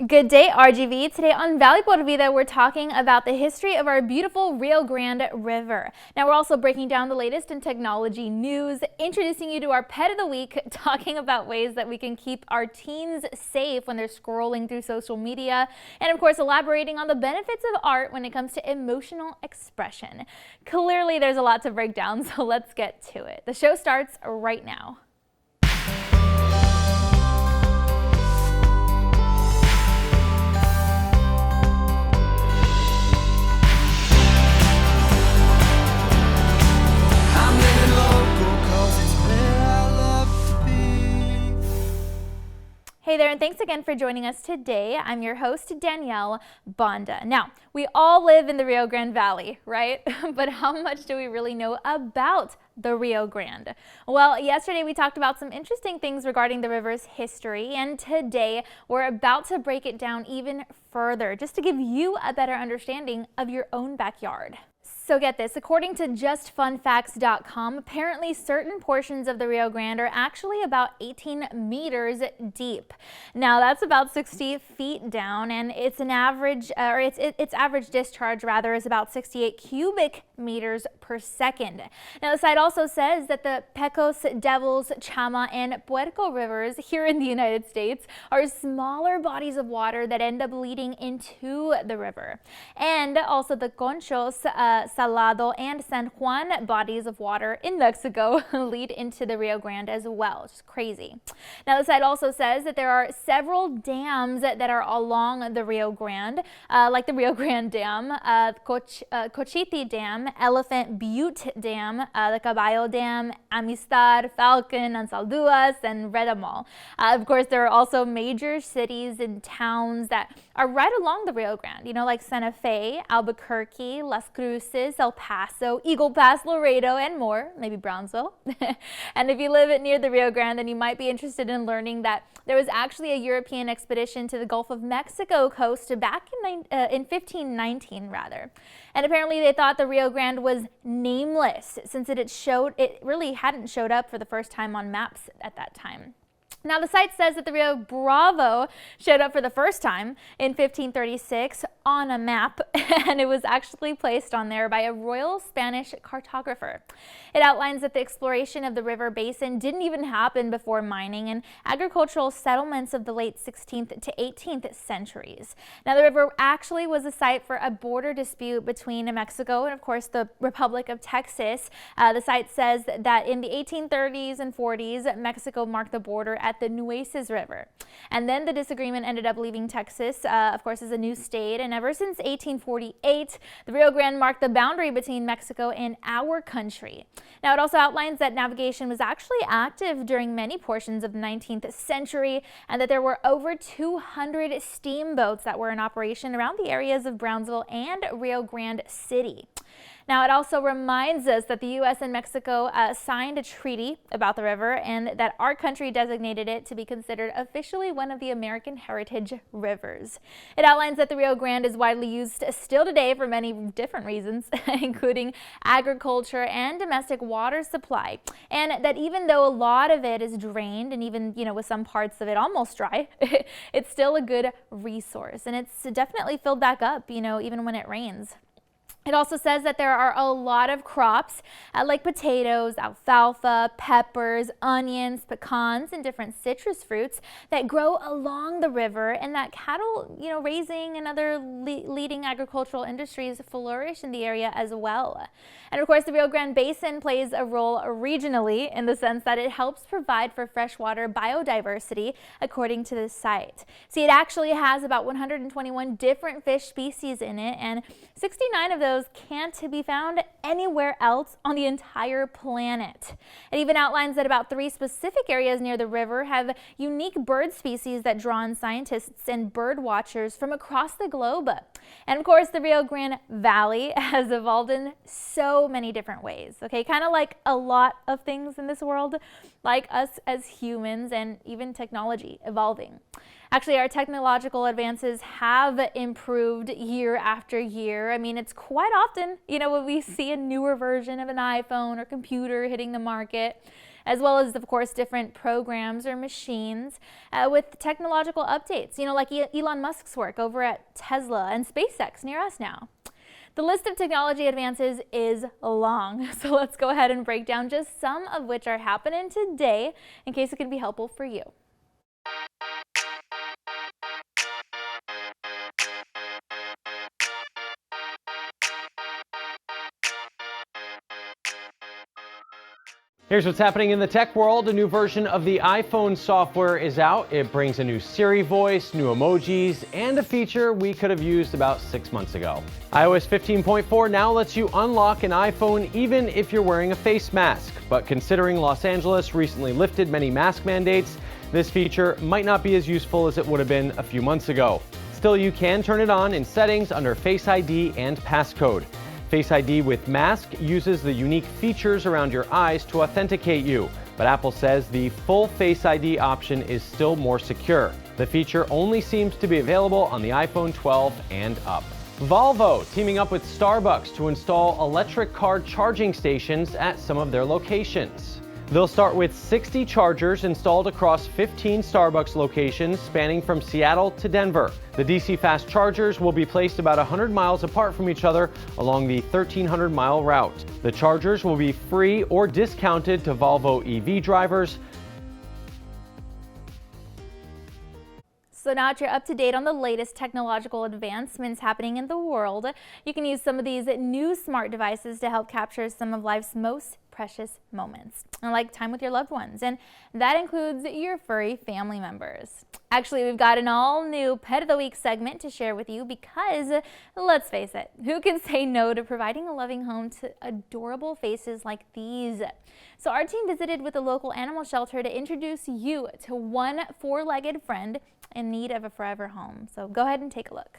Good day, RGV. Today on Valley por Vida, we're talking about the history of our beautiful Rio Grande River. Now, we're also breaking down the latest in technology news, introducing you to our Pet of the Week, talking about ways that we can keep our teens safe when they're scrolling through social media, and of course, elaborating on the benefits of art when it comes to emotional expression. Clearly, there's a lot to break down, so let's get to it. The show starts right now. Hey there, and thanks again for joining us today. I'm your host, Danielle Banda. Now, we all live in the Rio Grande Valley, right? But how much do we really know about the Rio Grande? Well, yesterday we talked about some interesting things regarding the river's history, and today we're about to break it down even further, just to give you a better understanding of your own backyard. So get this, according to justfunfacts.com, apparently certain portions of the Rio Grande are actually about 18 meters deep. Now that's about 60 feet down, and its average discharge rather is about 68 cubic meters per second. Now the site also says that the Pecos, Devils, Chama, and Puerco rivers here in the United States are smaller bodies of water that end up leading into the river. And also the Conchos, Salado, and San Juan bodies of water in Mexico lead into the Rio Grande as well. It's crazy. Now the site also says that there are several dams that are along the Rio Grande, like the Rio Grande Dam, Cochiti Dam, Elephant Butte Dam, the Caballo Dam, Amistad, Falcon, Ansalduas, and Redamal. Of course, there are also major cities and towns that are right along the Rio Grande, like Santa Fe, Albuquerque, Las Cruces, El Paso, Eagle Pass, Laredo, and more, maybe Brownsville. And if you live near the Rio Grande, then you might be interested in learning that there was actually a European expedition to the Gulf of Mexico coast back in 1519 rather. And apparently they thought the Rio Grande was nameless since it really hadn't showed up for the first time on maps at that time. Now, the site says that the Rio Bravo showed up for the first time in 1536 on a map, and it was actually placed on there by a royal Spanish cartographer. It outlines that the exploration of the river basin didn't even happen before mining and agricultural settlements of the late 16th to 18th centuries. Now, the river actually was a site for a border dispute between Mexico and, of course, the Republic of Texas. The site says that in the 1830s and 40s, Mexico marked the border at the Nueces River. And then the disagreement ended up leaving Texas, of course, as a new state. And ever since 1848, the Rio Grande marked the boundary between Mexico and our country. Now, it also outlines that navigation was actually active during many portions of the 19th century, and that there were over 200 steamboats that were in operation around the areas of Brownsville and Rio Grande City. Now, it also reminds us that the U.S. and Mexico signed a treaty about the river, and that our country designated it to be considered officially one of the American heritage rivers. It outlines that the Rio Grande is widely used still today for many different reasons, including agriculture and domestic water supply. And that even though a lot of it is drained, and even, with some parts of it almost dry, it's still a good resource. And it's definitely filled back up, even when it rains. It also says that there are a lot of crops like potatoes, alfalfa, peppers, onions, pecans, and different citrus fruits that grow along the river, and that cattle, raising and other leading agricultural industries flourish in the area as well. And of course, the Rio Grande Basin plays a role regionally in the sense that it helps provide for freshwater biodiversity, according to the site. See, it actually has about 121 different fish species in it, and 69 of those can't be found anywhere else on the entire planet. It even outlines that about 3 specific areas near the river have unique bird species that draw in scientists and bird watchers from across the globe. And of course, the Rio Grande Valley has evolved in so many different ways, okay? Kind of like a lot of things in this world, like us as humans and even technology evolving. Actually, our technological advances have improved year after year. I mean, it's quite often, when we see a newer version of an iPhone or computer hitting the market. as well as, of course, different programs or machines with technological updates, like Elon Musk's work over at Tesla and SpaceX near us now. The list of technology advances is long, so let's go ahead and break down just some of which are happening today in case it can be helpful for you. Here's what's happening in the tech world. A new version of the iPhone software is out. It brings a new Siri voice, new emojis, and a feature we could have used about 6 months ago. iOS 15.4 now lets you unlock an iPhone even if you're wearing a face mask. But considering Los Angeles recently lifted many mask mandates, this feature might not be as useful as it would have been a few months ago. Still, you can turn it on in settings under Face ID and passcode. Face ID with mask uses the unique features around your eyes to authenticate you, but Apple says the full Face ID option is still more secure. The feature only seems to be available on the iPhone 12 and up. Volvo teaming up with Starbucks to install electric car charging stations at some of their locations. They'll start with 60 chargers installed across 15 Starbucks locations spanning from Seattle to Denver. The DC fast chargers will be placed about 100 miles apart from each other along the 1,300-mile route. The chargers will be free or discounted to Volvo EV drivers. So now that you're up to date on the latest technological advancements happening in the world, you can use some of these new smart devices to help capture some of life's most precious moments, like time with your loved ones, and that includes your furry family members. Actually, we've got an all-new Pet of the Week segment to share with you because, let's face it, who can say no to providing a loving home to adorable faces like these? So our team visited with a local animal shelter to introduce you to one four-legged friend in need of a forever home. So go ahead and take a look.